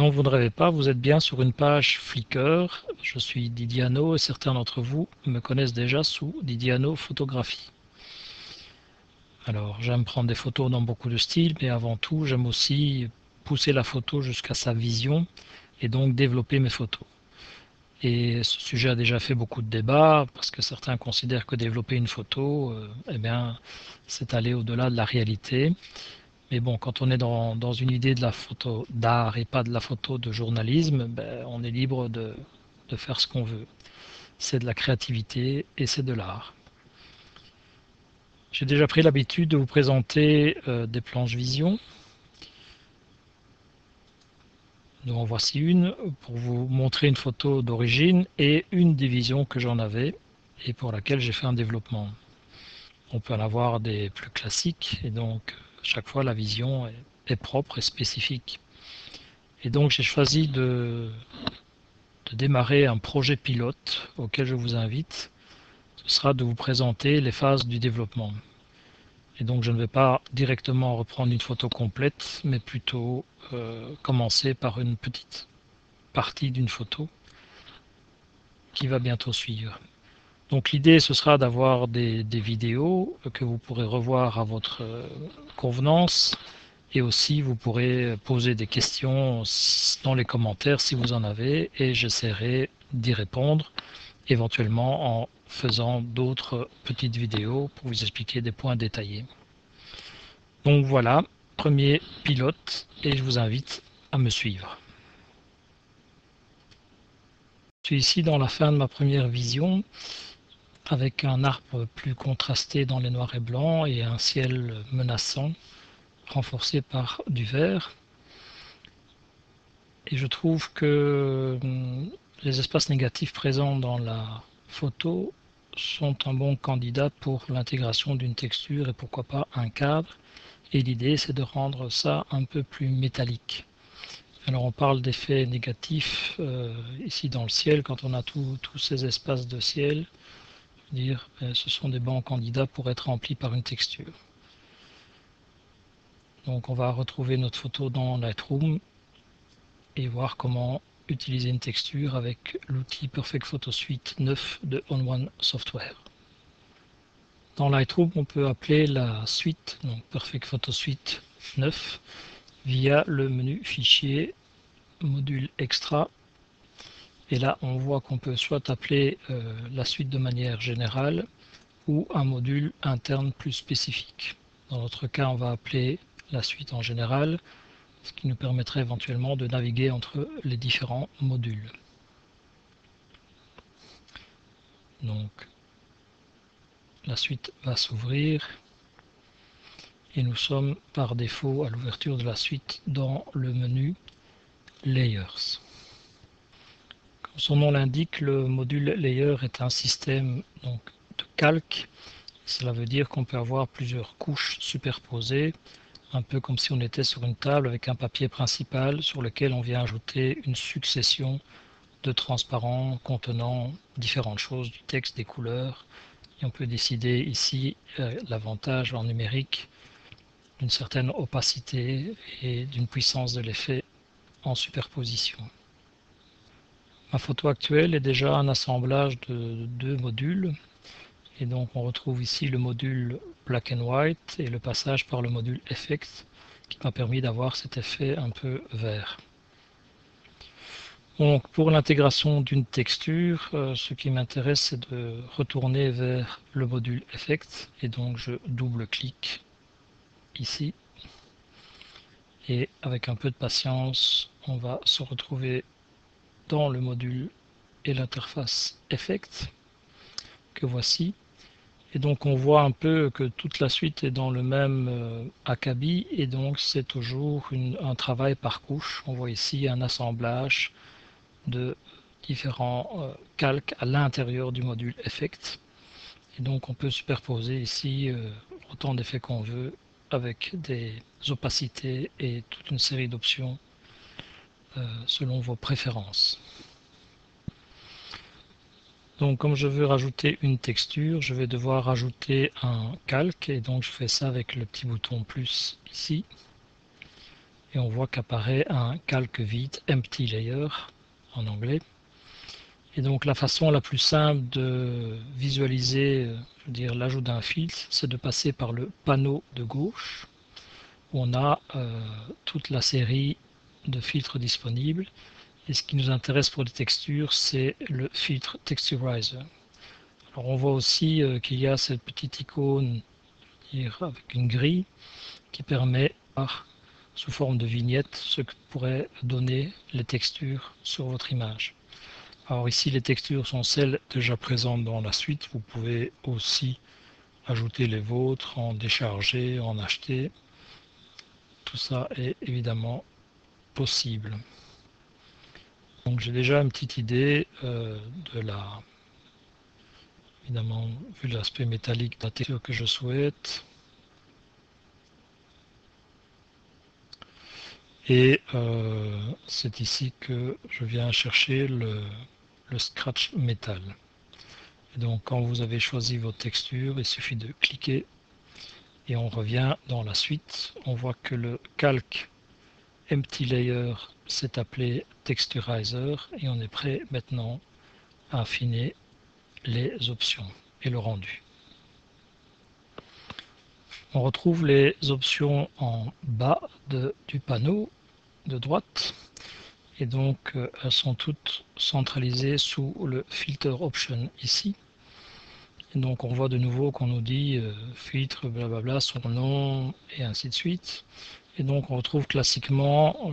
Non, vous ne rêvez pas, vous êtes bien sur une page Flickr. Je suis Didiano et certains d'entre vous me connaissent déjà sous Didiano Photographie. Alors, j'aime prendre des photos dans beaucoup de styles, mais avant tout, j'aime aussi pousser la photo jusqu'à sa vision et donc développer mes photos. Et ce sujet a déjà fait beaucoup de débats parce que certains considèrent que développer une photo, eh bien, c'est aller au-delà de la réalité. Mais bon, quand on est dans une idée de la photo d'art et pas de la photo de journalisme, ben, on est libre de faire ce qu'on veut. C'est de la créativité et c'est de l'art. J'ai déjà pris l'habitude de vous présenter des planches vision. Donc en voici une pour vous montrer une photo d'origine et une des visions que j'en avais et pour laquelle j'ai fait un développement. On peut en avoir des plus classiques et donc chaque fois la vision est propre et spécifique. Et donc j'ai choisi de démarrer un projet pilote auquel je vous invite. Ce sera de vous présenter les phases du développement. Et donc je ne vais pas directement reprendre une photo complète, mais plutôt commencer par une petite partie d'une photo qui va bientôt suivre. Donc l'idée ce sera d'avoir des vidéos que vous pourrez revoir à votre convenance et aussi vous pourrez poser des questions dans les commentaires si vous en avez et j'essaierai d'y répondre éventuellement en faisant d'autres petites vidéos pour vous expliquer des points détaillés. Donc voilà, premier pilote et je vous invite à me suivre. Je suis ici dans la fin de ma première vision avec un arbre plus contrasté dans les noirs et blancs et un ciel menaçant renforcé par du vert. Et je trouve que les espaces négatifs présents dans la photo sont un bon candidat pour l'intégration d'une texture et pourquoi pas un cadre. Et l'idée c'est de rendre ça un peu plus métallique. Alors on parle d'effets négatifs ici dans le ciel quand on a tous ces espaces de ciel. Dire, ce sont des bons candidats pour être remplis par une texture. Donc on va retrouver notre photo dans Lightroom et voir comment utiliser une texture avec l'outil Perfect Photo Suite 9 de On1 Software. Dans Lightroom, on peut appeler la suite, donc Perfect Photo Suite 9, via le menu Fichier, Module Extra. Et là, on voit qu'on peut soit appeler la suite de manière générale ou un module interne plus spécifique. Dans notre cas, on va appeler la suite en général, ce qui nous permettrait éventuellement de naviguer entre les différents modules. Donc, la suite va s'ouvrir et nous sommes par défaut à l'ouverture de la suite dans le menu Layers. Comme son nom l'indique, le module Layer est un système donc, de calque. Cela veut dire qu'on peut avoir plusieurs couches superposées, un peu comme si on était sur une table avec un papier principal sur lequel on vient ajouter une succession de transparents contenant différentes choses, du texte, des couleurs. Et on peut décider ici l'avantage en numérique d'une certaine opacité et d'une puissance de l'effet en superposition. Ma photo actuelle est déjà un assemblage de deux modules. Et donc on retrouve ici le module Black and White et le passage par le module Effect qui m'a permis d'avoir cet effet un peu vert. Donc pour l'intégration d'une texture, ce qui m'intéresse c'est de retourner vers le module Effect et donc je double-clique ici et avec un peu de patience on va se retrouver dans le module et l'interface Effect que voici. Et donc on voit un peu que toute la suite est dans le même acabit et donc c'est toujours un travail par couche. On voit ici un assemblage de différents calques à l'intérieur du module Effect. Et donc on peut superposer ici autant d'effets qu'on veut avec des opacités et toute une série d'options selon vos préférences. Donc comme je veux rajouter une texture, je vais devoir rajouter un calque et donc je fais ça avec le petit bouton plus ici. et on voit qu'apparaît un calque vide, empty layer en anglais. Et donc la façon la plus simple de visualiser l'ajout d'un filtre, c'est de passer par le panneau de gauche où on a toute la série de filtres disponibles. Et ce qui nous intéresse pour les textures, c'est le filtre Texturizer. Alors on voit aussi qu'il y a cette petite icône avec une grille qui permet, sous forme de vignette, ce que pourraient donner les textures sur votre image. Alors ici, les textures sont celles déjà présentes dans la suite. Vous pouvez aussi ajouter les vôtres, en décharger, en acheter. Tout ça est évidemment possible. Donc j'ai déjà une petite idée de la, évidemment, vu l'aspect métallique de la texture que je souhaite. Et c'est ici que je viens chercher le scratch métal. Et donc quand vous avez choisi votre texture, il suffit de cliquer et on revient dans la suite. On voit que le calque Empty Layer s'est appelé Texturizer et on est prêt maintenant à affiner les options et le rendu. On retrouve les options en bas du panneau de droite et donc elles sont toutes centralisées sous le Filter Option ici. Et donc on voit de nouveau qu'on nous dit filtre, blablabla, son nom et ainsi de suite. Et donc on retrouve classiquement,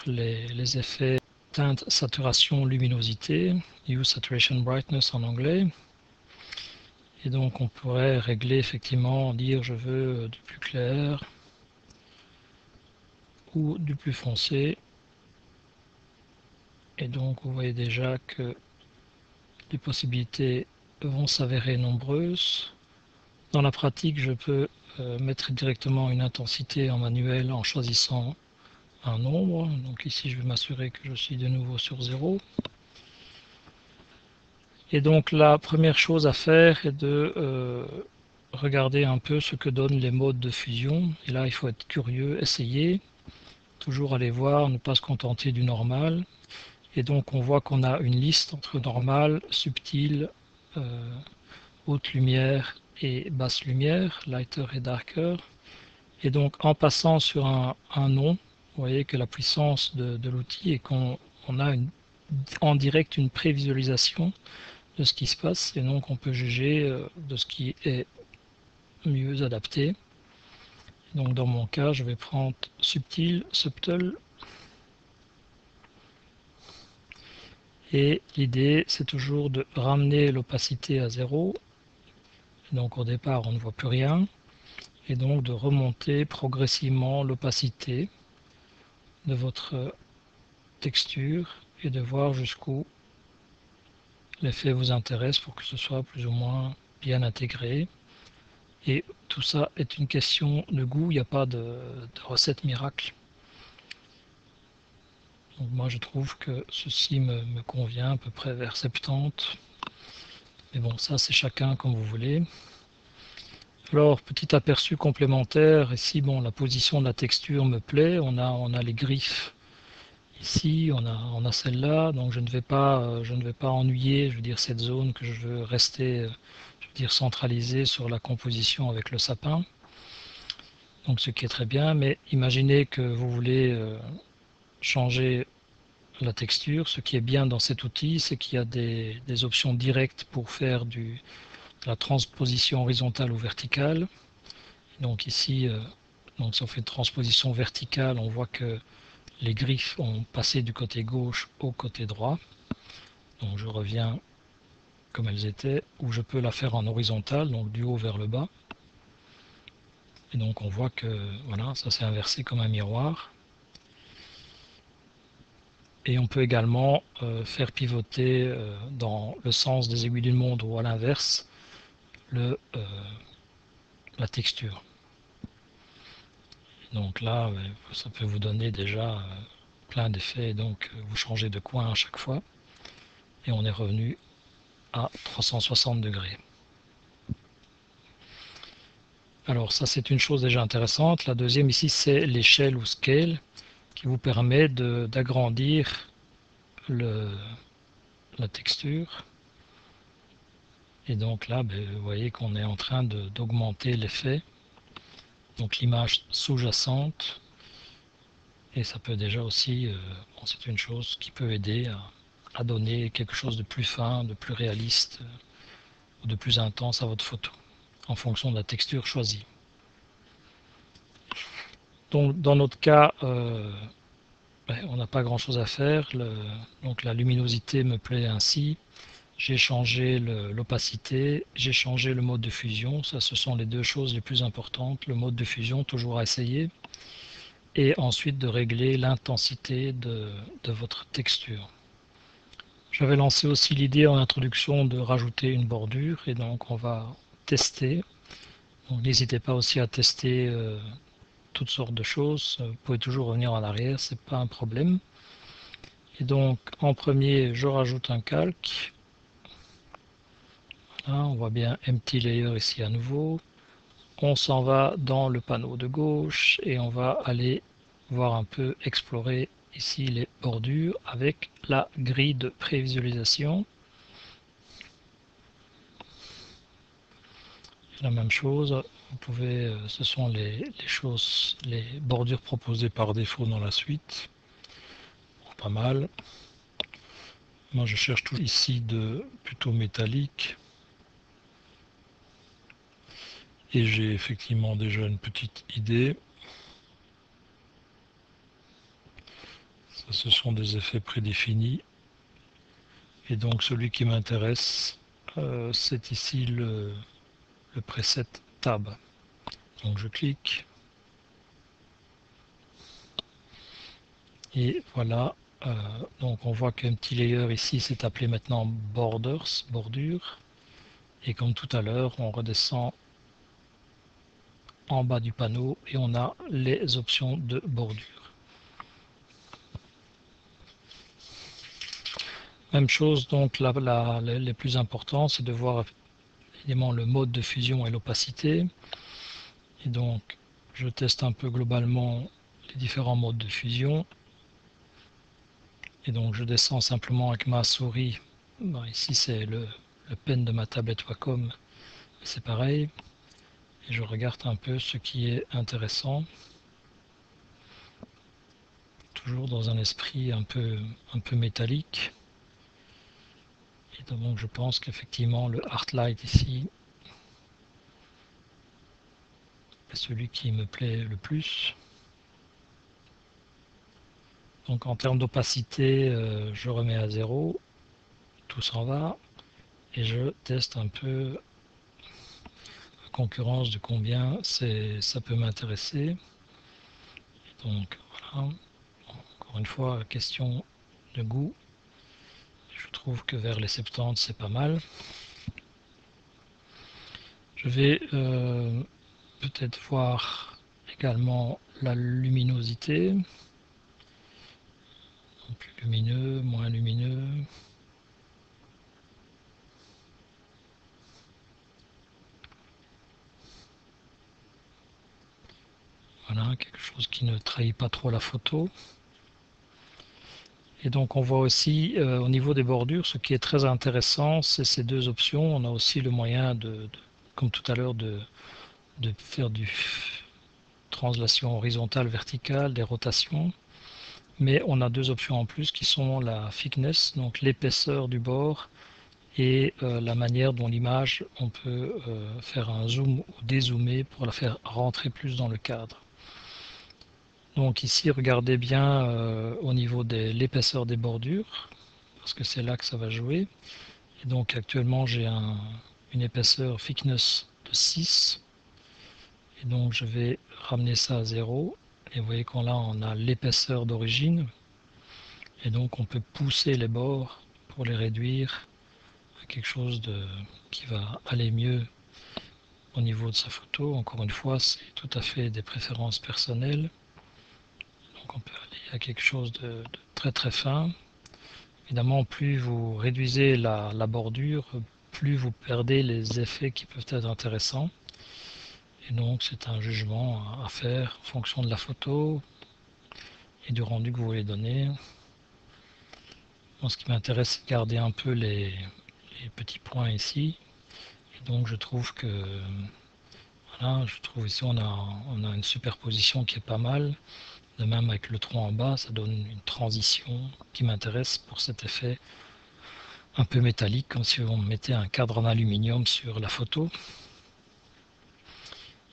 les effets teinte, saturation, luminosité, Hue, Saturation, Brightness en anglais. Et donc on pourrait régler effectivement, dire je veux du plus clair ou du plus foncé. Et donc vous voyez déjà que les possibilités vont s'avérer nombreuses. Dans la pratique, je peux mettre directement une intensité en manuel en choisissant un nombre. Donc ici, je vais m'assurer que je suis de nouveau sur 0. Et donc la première chose à faire est de regarder un peu ce que donnent les modes de fusion. Et là, il faut être curieux, essayer, toujours aller voir, ne pas se contenter du normal. Et donc on voit qu'on a une liste entre normal, subtil, haute lumière et basse lumière, lighter et darker. Et donc en passant sur un nom, vous voyez que la puissance de l'outil est qu'on a en direct une prévisualisation de ce qui se passe et donc on peut juger de ce qui est mieux adapté. Donc dans mon cas, je vais prendre subtil, subtle. Et l'idée, c'est toujours de ramener l'opacité à 0. Donc au départ, on ne voit plus rien. Et donc de remonter progressivement l'opacité de votre texture et de voir jusqu'où l'effet vous intéresse pour que ce soit plus ou moins bien intégré. Et tout ça est une question de goût, il n'y a pas de recette miracle. Donc moi je trouve que ceci me convient à peu près vers 70. Mais bon, ça c'est chacun comme vous voulez. Alors, petit aperçu complémentaire, ici bon, la position de la texture me plaît, on a les griffes ici, on a celle-là, donc je ne vais pas ennuyer, cette zone que je veux rester, centralisée sur la composition avec le sapin. Donc ce qui est très bien, mais imaginez que vous voulez changer la texture. Ce qui est bien dans cet outil, c'est qu'il y a des options directes pour faire de la transposition horizontale ou verticale. Donc ici, si on fait une transposition verticale, on voit que les griffes ont passé du côté gauche au côté droit. Donc je reviens comme elles étaient, ou je peux la faire en horizontale, donc du haut vers le bas. Et donc on voit que voilà, ça s'est inversé comme un miroir. Et on peut également faire pivoter dans le sens des aiguilles d'une montre ou à l'inverse la texture. Donc là, ça peut vous donner déjà plein d'effets. Donc vous changez de coin à chaque fois. Et on est revenu à 360 degrés. Alors ça c'est une chose déjà intéressante. La deuxième ici c'est l'échelle ou scale. qui vous permet d'agrandir la texture. Et donc là, vous voyez qu'on est en train d'augmenter l'effet. Donc l'image sous-jacente. Et ça peut déjà aussi, bon, c'est une chose qui peut aider à donner quelque chose de plus fin, de plus réaliste, ou de plus intense à votre photo, en fonction de la texture choisie. Donc dans notre cas, on n'a pas grand chose à faire, donc la luminosité me plaît ainsi. J'ai changé l'opacité, j'ai changé le mode de fusion, ça ce sont les deux choses les plus importantes. Le mode de fusion, toujours à essayer, et ensuite de régler l'intensité de votre texture. J'avais lancé aussi l'idée en introduction de rajouter une bordure, et donc on va tester. N'hésitez pas aussi à tester toutes sortes de choses, vous pouvez toujours revenir en arrière, c'est pas un problème. Et donc en premier, je rajoute un calque. Voilà, on voit bien Empty Layer ici à nouveau. On s'en va dans le panneau de gauche et on va aller voir un peu explorer ici les bordures avec la grille de prévisualisation. La même chose, vous pouvez, ce sont les choses, les bordures proposées par défaut dans la suite. Bon, pas mal. Moi je cherche tout ici de plutôt métallique. Et j'ai effectivement déjà une petite idée. Ça, ce sont des effets prédéfinis. Et donc celui qui m'intéresse, c'est ici le preset Tab. Donc je clique. Et voilà. Donc on voit qu'un petit layer ici s'est appelé maintenant Borders, bordure. Et comme tout à l'heure, on redescend en bas du panneau et on a les options de bordure. Même chose, donc les plus importants, c'est de voir évidemment le mode de fusion et l'opacité. Et donc, je teste un peu globalement les différents modes de fusion. Et donc, je descends simplement avec ma souris. Bon, ici, c'est le pen de ma tablette Wacom. C'est pareil. Et je regarde un peu ce qui est intéressant. Toujours dans un esprit un peu métallique. Et donc, je pense qu'effectivement, le Artlight ici est celui qui me plaît le plus. Donc en termes d'opacité, je remets à 0, tout s'en va, et je teste un peu la concurrence de combien ça peut m'intéresser. Donc voilà, encore une fois, question de goût. Je trouve que vers les 70 c'est pas mal. Je vais peut-être voir également la luminosité. Donc, plus lumineux, moins lumineux. Voilà, quelque chose qui ne trahit pas trop la photo. Et donc on voit aussi au niveau des bordures, ce qui est très intéressant, c'est ces deux options. On a aussi le moyen comme tout à l'heure, de faire du translation horizontale, verticale, des rotations. Mais on a deux options en plus qui sont la thickness, donc l'épaisseur du bord, et la manière dont l'image, on peut faire un zoom ou dézoomer pour la faire rentrer plus dans le cadre. Donc ici, regardez bien au niveau de l'épaisseur des bordures, parce que c'est là que ça va jouer. Et donc actuellement, j'ai une épaisseur thickness de 6. Et donc je vais ramener ça à 0. Et vous voyez qu'on là, on a l'épaisseur d'origine. Et donc on peut pousser les bords pour les réduire à quelque chose qui va aller mieux au niveau de sa photo. Encore une fois, c'est tout à fait des préférences personnelles. Donc on peut aller à quelque chose de très très fin. Évidemment, plus vous réduisez la bordure, plus vous perdez les effets qui peuvent être intéressants. Et donc c'est un jugement à faire en fonction de la photo et du rendu que vous voulez donner. Bon, ce qui m'intéresse, c'est de garder un peu les petits points ici. Et donc je trouve que voilà, je trouve ici on a une superposition qui est pas mal. De même avec le tronc en bas, ça donne une transition qui m'intéresse pour cet effet un peu métallique, comme si on mettait un cadre en aluminium sur la photo.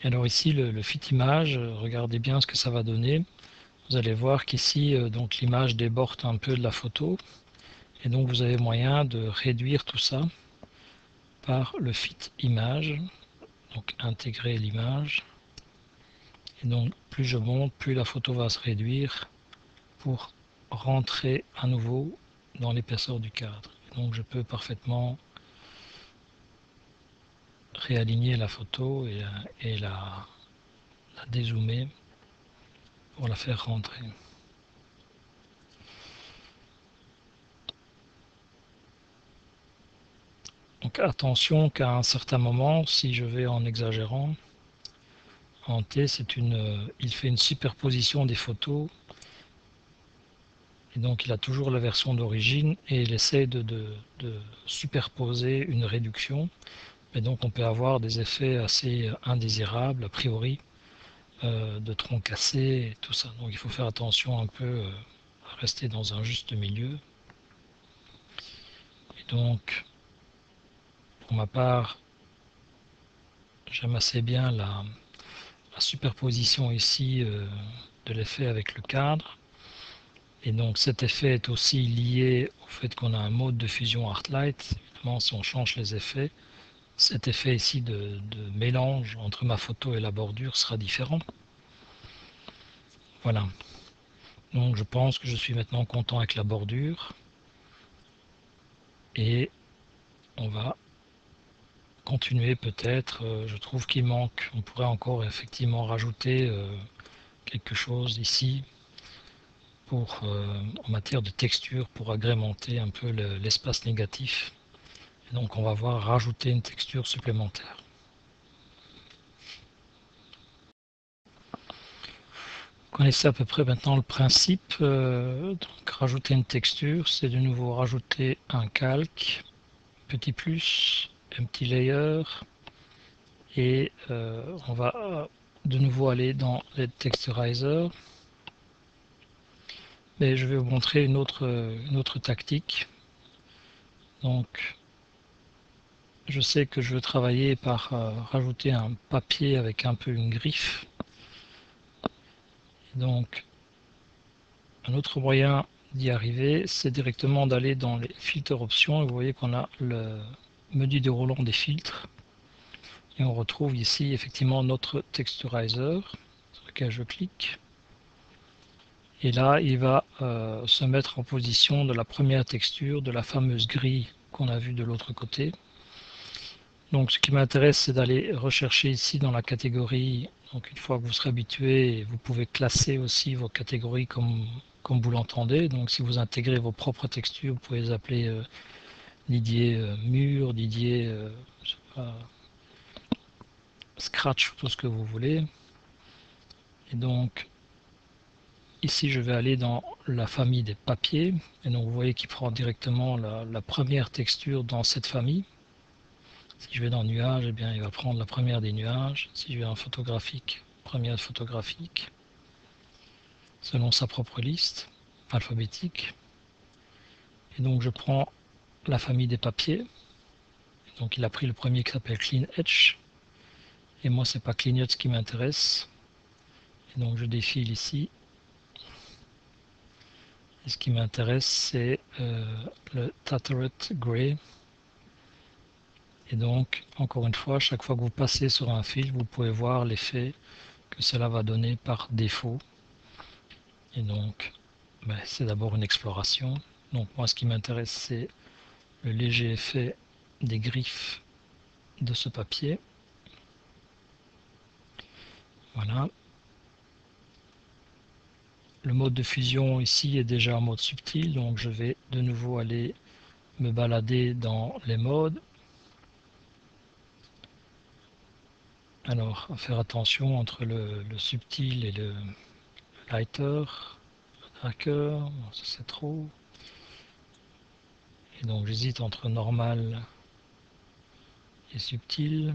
Et alors ici le fit image, regardez bien ce que ça va donner. Vous allez voir qu'ici donc l'image déborde un peu de la photo et donc vous avez moyen de réduire tout ça par le fit image, donc intégrer l'image. Et donc plus je monte, plus la photo va se réduire pour rentrer à nouveau dans l'épaisseur du cadre. Et donc je peux parfaitement réaligner la photo et la dézoomer pour la faire rentrer. Donc attention qu'à un certain moment, si je vais en exagérant, en T, il fait une superposition des photos et donc il a toujours la version d'origine et il essaie de superposer une réduction. Et donc on peut avoir des effets assez indésirables a priori, de troncs cassés et tout ça. Donc il faut faire attention un peu à rester dans un juste milieu. Et donc pour ma part, j'aime assez bien la superposition ici de l'effet avec le cadre. Et donc cet effet est aussi lié au fait qu'on a un mode de fusion Arclight. Évidemment, si on change les effets, cet effet ici de mélange entre ma photo et la bordure sera différent. Voilà. Donc je pense que je suis maintenant content avec la bordure. Et on va continuer peut-être. Je trouve qu'il manque, on pourrait encore effectivement rajouter quelque chose ici pour, en matière de texture pour agrémenter un peu l'espace négatif. Et donc on va voir rajouter une texture supplémentaire. Vous connaissez à peu près maintenant le principe. Donc rajouter une texture, c'est de nouveau rajouter un calque, petit plus, un petit layer, et on va de nouveau aller dans les texturizers. Mais je vais vous montrer une autre tactique. Donc je sais que je veux travailler par rajouter un papier avec un peu une griffe. Et donc un autre moyen d'y arriver, c'est directement d'aller dans les filtres options et vous voyez qu'on a le menu déroulant des filtres et on retrouve ici effectivement notre texturizer sur lequel je clique et là il va se mettre en position de la première texture de la fameuse grille qu'on a vue de l'autre côté. Donc ce qui m'intéresse, c'est d'aller rechercher ici dans la catégorie. Donc une fois que vous serez habitué, vous pouvez classer aussi vos catégories comme vous l'entendez. Donc si vous intégrez vos propres textures, vous pouvez les appeler Didier mur, Didier je sais pas, scratch, tout ce que vous voulez. Et donc ici je vais aller dans la famille des papiers. Et donc vous voyez qu'il prend directement la première texture dans cette famille. Si je vais dans nuages, eh bien, il va prendre la première des nuages. Si je vais en photographique, première photographique, selon sa propre liste alphabétique. Et donc je prends la famille des papiers. Donc il a pris le premier qui s'appelle Clean Etch. Et moi, c'est pas Clean Etch qui m'intéresse. Et donc je défile ici. Et ce qui m'intéresse, c'est le Tattered Gray. Et donc, encore une fois, chaque fois que vous passez sur un fil, vous pouvez voir l'effet que cela va donner par défaut. Et donc, c'est d'abord une exploration. Donc moi, ce qui m'intéresse, c'est le léger effet des griffes de ce papier. Voilà. Le mode de fusion ici est déjà en mode subtil, donc je vais de nouveau aller me balader dans les modes. Alors, à faire attention entre le subtil et le lighter. tracker, ça c'est trop. Et donc j'hésite entre normal et subtil.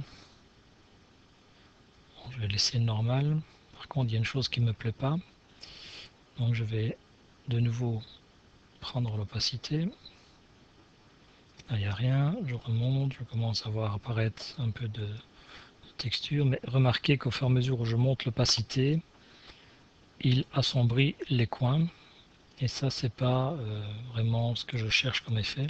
Bon, je vais laisser normal. Par contre, il y a une chose qui ne me plaît pas. Donc je vais de nouveau prendre l'opacité. Là, il n'y a rien. Je remonte, je commence à voir apparaître un peu de texture. Mais remarquez qu'au fur et à mesure où je monte l'opacité, il assombrit les coins. Et ça, c'est pas vraiment ce que je cherche comme effet.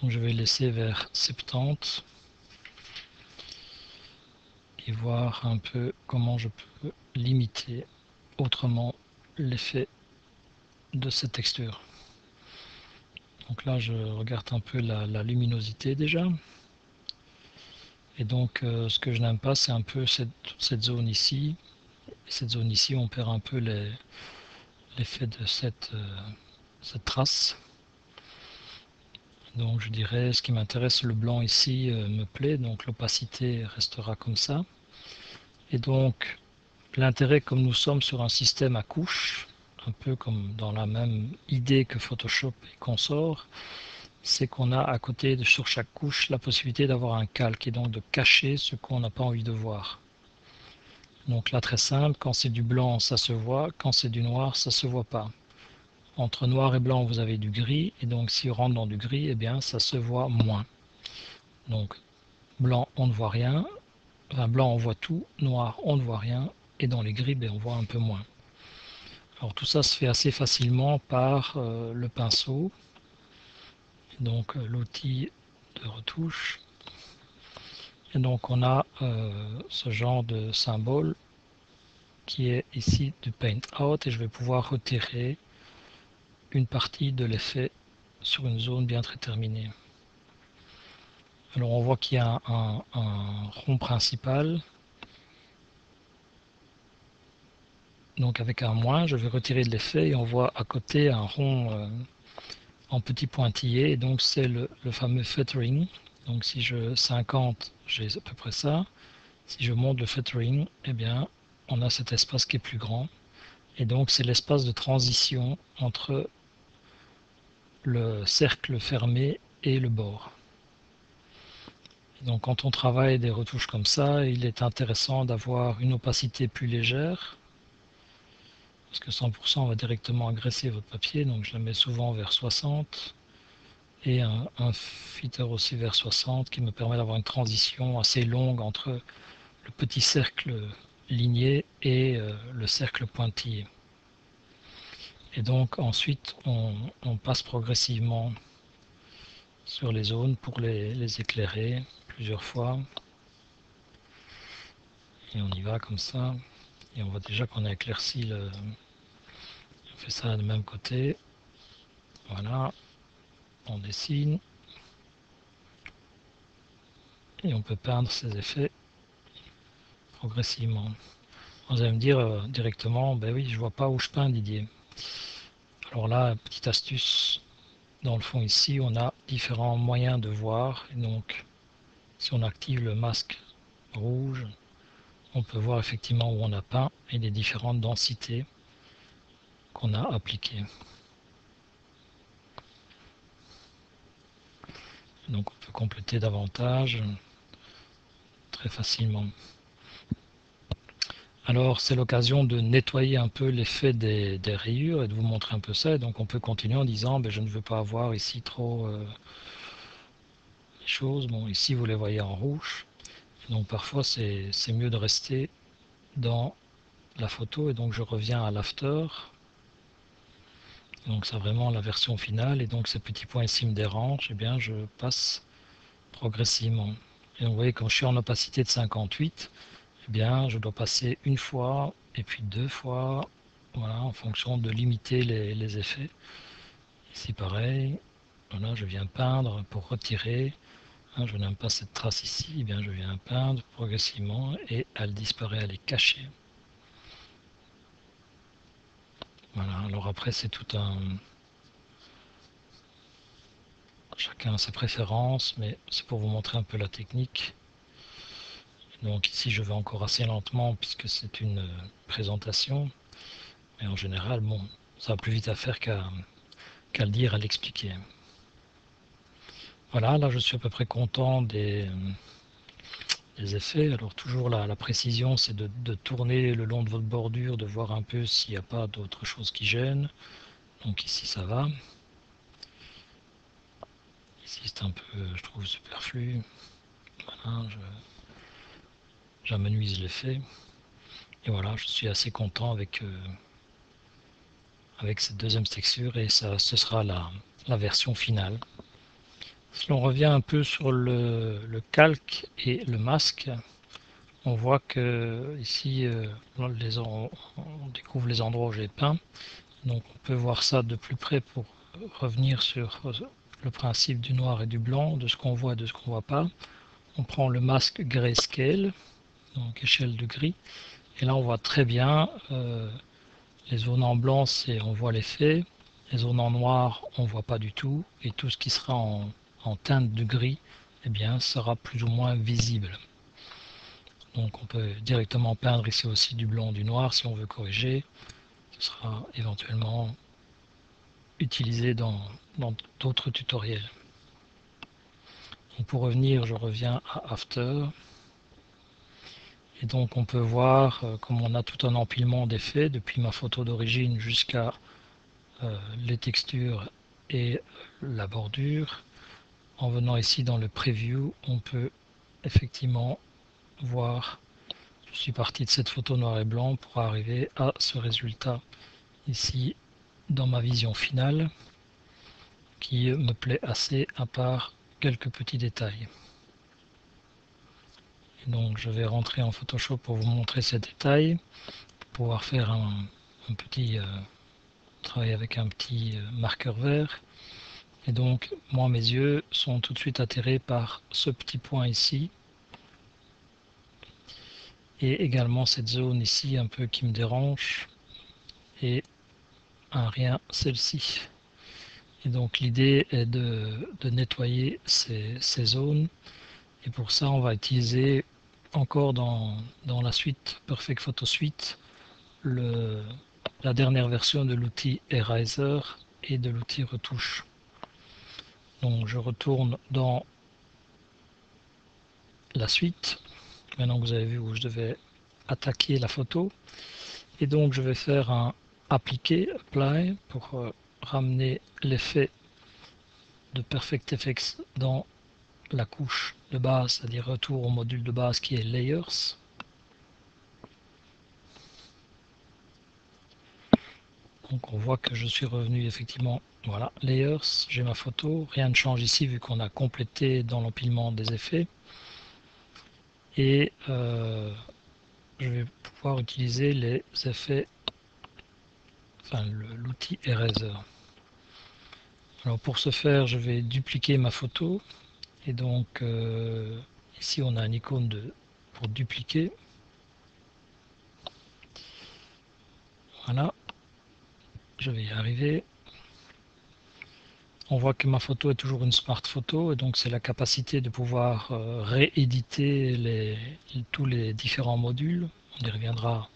Donc je vais laisser vers 70 et voir un peu comment je peux limiter autrement l'effet de cette texture. Donc là je regarde un peu la luminosité déjà. Et donc ce que je n'aime pas, c'est un peu cette zone ici. Et cette zone ici, on perd un peu l'effet de cette trace. Donc je dirais, ce qui m'intéresse, le blanc ici me plaît, donc l'opacité restera comme ça. Et donc l'intérêt, comme nous sommes sur un système à couches, un peu comme dans la même idée que Photoshop et consorts, c'est qu'on a à côté sur chaque couche la possibilité d'avoir un calque et donc de cacher ce qu'on n'a pas envie de voir. Donc là, très simple, quand c'est du blanc, ça se voit, quand c'est du noir, ça se voit pas. Entre noir et blanc, vous avez du gris, et donc si on rentre dans du gris, eh bien ça se voit moins. Donc blanc, on ne voit rien, enfin blanc, on voit tout, noir, on ne voit rien, et dans les gris, on voit un peu moins. Alors tout ça se fait assez facilement par le pinceau, donc l'outil de retouche. Et donc on a ce genre de symbole qui est ici du Paint Out, et je vais pouvoir retirer une partie de l'effet sur une zone bien déterminée. Alors on voit qu'il y a un rond principal. Donc avec un moins, je vais retirer de l'effet et on voit à côté un rond en petit pointillé. Et donc c'est le fameux feathering. Donc si je 50, j'ai à peu près ça. Si je monte le feathering, eh bien on a cet espace qui est plus grand. Et donc c'est l'espace de transition entre le cercle fermé et le bord. Et donc quand on travaille des retouches comme ça, il est intéressant d'avoir une opacité plus légère, parce que 100% va directement agresser votre papier, donc je la mets souvent vers 60, et un filter aussi vers 60 qui me permet d'avoir une transition assez longue entre le petit cercle ligné et le cercle pointillé. Et donc ensuite on passe progressivement sur les zones pour les éclairer plusieurs fois. Et on y va comme ça. Et on voit déjà qu'on a éclairci le... On fait ça du même côté. Voilà. On dessine. Et on peut peindre ces effets progressivement. Vous allez me dire directement, ben oui, je vois pas où je peins, Didier. Alors là, petite astuce, dans le fond ici, on a différents moyens de voir. Et donc, si on active le masque rouge, on peut voir effectivement où on a peint et les différentes densités qu'on a appliquées. Donc on peut compléter davantage très facilement. Alors c'est l'occasion de nettoyer un peu l'effet des rayures et de vous montrer un peu ça. Et donc on peut continuer en disant je ne veux pas avoir ici trop les choses. Bon, ici vous les voyez en rouge. Donc parfois c'est mieux de rester dans la photo, et donc je reviens à l'after. Donc c'est vraiment la version finale, et donc ces petits points ici me dérangent, et bien je passe progressivement. Et donc vous voyez, quand je suis en opacité de 58, eh bien je dois passer une fois et puis deux fois, voilà, en fonction de limiter les effets. Ici pareil, voilà, je viens peindre pour retirer. Je n'aime pas cette trace ici, eh bien je viens peindre progressivement et elle disparaît, elle est cachée. Voilà, alors après c'est tout un... Chacun a ses préférences, mais c'est pour vous montrer un peu la technique. Donc ici je vais encore assez lentement puisque c'est une présentation. Mais en général, bon, ça va plus vite à faire qu'à le dire, à l'expliquer. Voilà, là je suis à peu près content des effets. Alors toujours la précision, c'est de tourner le long de votre bordure, de voir un peu s'il n'y a pas d'autres choses qui gênent. Donc ici ça va. Ici c'est un peu, je trouve, superflu. Voilà, j'amenuise l'effet. Et voilà, je suis assez content avec cette deuxième texture et ça, ce sera la version finale. Si l'on revient un peu sur le calque et le masque, on voit que ici on découvre les endroits où j'ai peint. Donc on peut voir ça de plus près pour revenir sur le principe du noir et du blanc, de ce qu'on voit et de ce qu'on ne voit pas. On prend le masque grayscale, donc échelle de gris, et là on voit très bien les zones en blanc, on voit l'effet, les zones en noir, on ne voit pas du tout, et tout ce qui sera en teinte de gris, eh bien, sera plus ou moins visible. Donc on peut directement peindre ici aussi du blanc, du noir si on veut corriger. Ce sera éventuellement utilisé dans d'autres tutoriels. Donc pour revenir, je reviens à After. Et donc on peut voir comme on a tout un empilement d'effets depuis ma photo d'origine jusqu'à les textures et la bordure. En venant ici dans le preview, on peut effectivement voir, je suis parti de cette photo noir et blanc pour arriver à ce résultat ici dans ma vision finale qui me plaît assez à part quelques petits détails. Et donc je vais rentrer en Photoshop pour vous montrer ces détails, pour pouvoir faire un petit travail avec un petit marqueur vert. Et donc moi mes yeux sont tout de suite attirés par ce petit point ici et également cette zone ici un peu qui me dérange et un rien celle-ci. Et donc l'idée est de nettoyer ces zones et pour ça on va utiliser encore dans la suite Perfect Photo Suite la dernière version de l'outil Eraser et de l'outil Retouche. Donc je retourne dans la suite, maintenant que vous avez vu où je devais attaquer la photo, et donc je vais faire un appliquer, apply, pour ramener l'effet de Perfect Effects dans la couche de base, c'est-à-dire retour au module de base qui est Layers. Donc on voit que je suis revenu effectivement, voilà, Layers, j'ai ma photo, rien ne change ici vu qu'on a complété dans l'empilement des effets. Et je vais pouvoir utiliser les effets, enfin l'outil Eraser. Alors pour ce faire, je vais dupliquer ma photo et donc ici on a une icône pour dupliquer. Voilà, je vais y arriver. On voit que ma photo est toujours une smart photo et donc c'est la capacité de pouvoir rééditer tous les différents modules. On y reviendra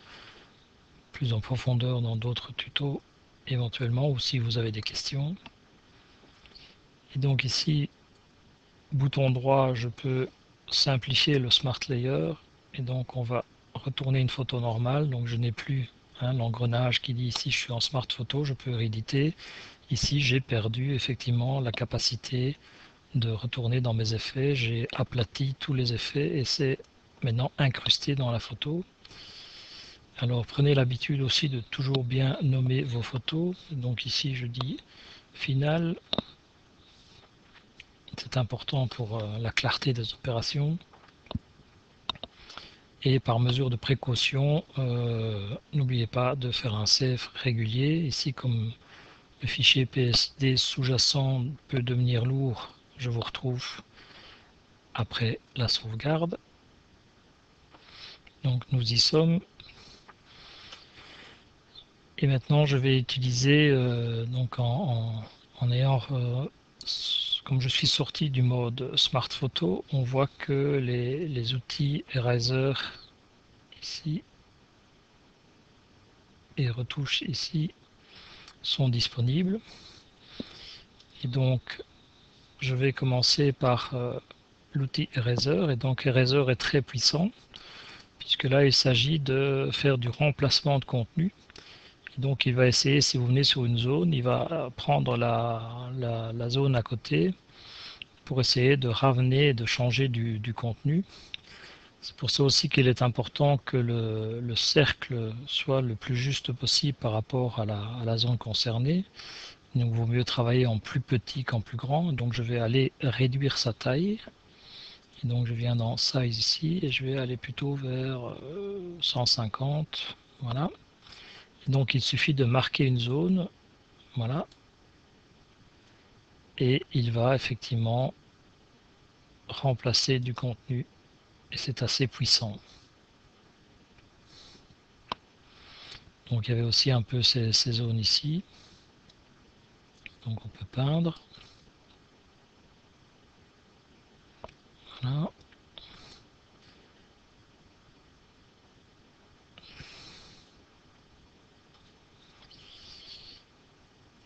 plus en profondeur dans d'autres tutos éventuellement ou si vous avez des questions. Et donc ici, bouton droit, je peux simplifier le Smart Layer et donc on va retourner une photo normale. Donc je n'ai plus l'engrenage qui dit ici je suis en Smart Photo, je peux rééditer. Ici j'ai perdu effectivement la capacité de retourner dans mes effets. J'ai aplati tous les effets et c'est maintenant incrusté dans la photo. Alors prenez l'habitude aussi de toujours bien nommer vos photos. Donc ici je dis final. C'est important pour la clarté des opérations. Et par mesure de précaution, n'oubliez pas de faire un save régulier. Ici, comme le fichier PSD sous-jacent peut devenir lourd, je vous retrouve après la sauvegarde. Donc nous y sommes. Et maintenant, je vais utiliser, donc en ayant, comme je suis sorti du mode Smart Photo, on voit que les outils Eraser ici et retouches ici sont disponibles. Et donc, je vais commencer par l'outil Eraser. Et donc, Eraser est très puissant, puisque là, il s'agit de faire du remplacement de contenu. Et donc, il va essayer, si vous venez sur une zone, il va prendre la zone à côté pour essayer de ramener et de changer du contenu. C'est pour ça aussi qu'il est important que le cercle soit le plus juste possible par rapport à la zone concernée. Donc il vaut mieux travailler en plus petit qu'en plus grand. Donc je vais aller réduire sa taille. Et donc je viens dans Size ici et je vais aller plutôt vers 150. Voilà. Et donc il suffit de marquer une zone. Voilà. Et il va effectivement remplacer du contenu. Et c'est assez puissant. Donc il y avait aussi un peu ces zones ici. Donc on peut peindre. Voilà.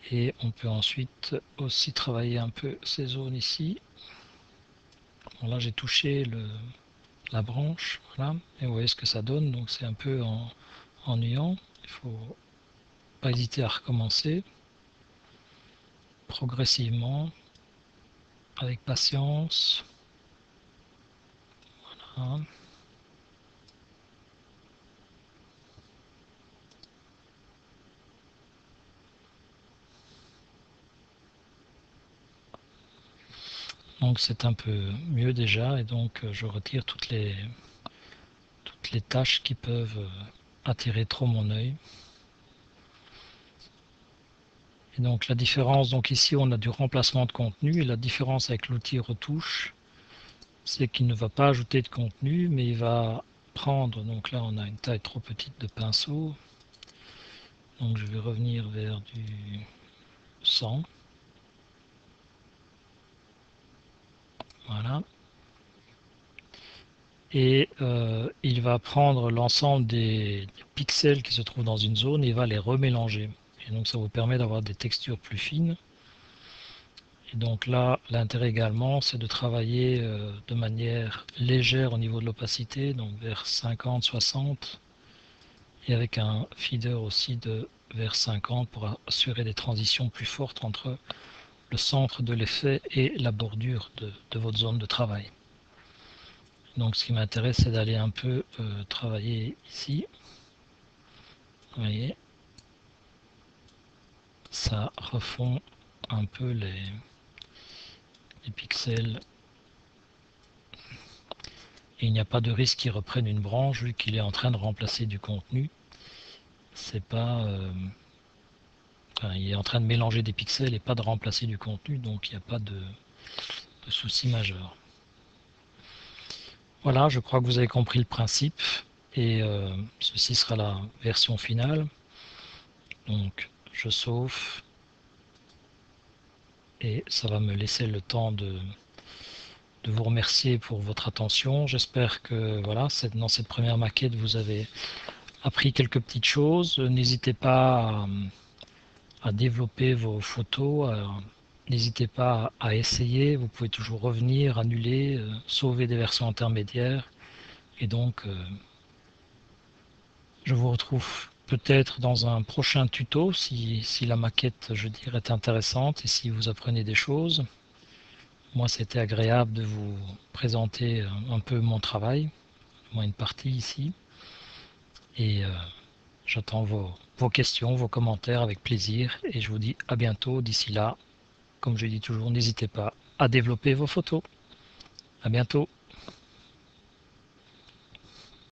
Et on peut ensuite aussi travailler un peu ces zones ici. Bon, là j'ai touché la branche, voilà, et vous voyez ce que ça donne, donc c'est un peu ennuyant. Il faut pas hésiter à recommencer progressivement, avec patience. Voilà. Donc c'est un peu mieux déjà, et donc je retire toutes les tâches qui peuvent attirer trop mon œil. Et donc la différence, donc ici on a du remplacement de contenu, et la différence avec l'outil retouche, c'est qu'il ne va pas ajouter de contenu, mais il va prendre, donc là on a une taille trop petite de pinceau, donc je vais revenir vers du 100, voilà, et il va prendre l'ensemble des pixels qui se trouvent dans une zone et il va les remélanger, et donc ça vous permet d'avoir des textures plus fines. Et donc là, l'intérêt également, c'est de travailler de manière légère au niveau de l'opacité, donc vers 50-60, et avec un feeder aussi de vers 50 pour assurer des transitions plus fortes entre le centre de l'effet et la bordure de votre zone de travail. Donc ce qui m'intéresse, c'est d'aller un peu travailler ici. Vous voyez, ça refond un peu les pixels. Et il n'y a pas de risque qu'il reprenne une branche vu qu'il est en train de remplacer du contenu. C'est pas, enfin, il est en train de mélanger des pixels et pas de remplacer du contenu, donc il n'y a pas de souci majeur. Voilà, je crois que vous avez compris le principe et ceci sera la version finale. Donc je sauve et ça va me laisser le temps de vous remercier pour votre attention. J'espère que voilà, dans cette première maquette vous avez appris quelques petites choses. N'hésitez pas à développer vos photos, n'hésitez pas à essayer, vous pouvez toujours revenir, annuler, sauver des versions intermédiaires. Et donc je vous retrouve peut-être dans un prochain tuto si la maquette, je dirais, est intéressante et si vous apprenez des choses. Moi, c'était agréable de vous présenter un peu mon travail, moi une partie ici. Et j'attends vos questions, vos commentaires avec plaisir. Et je vous dis à bientôt. D'ici là, comme je dis toujours, n'hésitez pas à développer vos photos. À bientôt.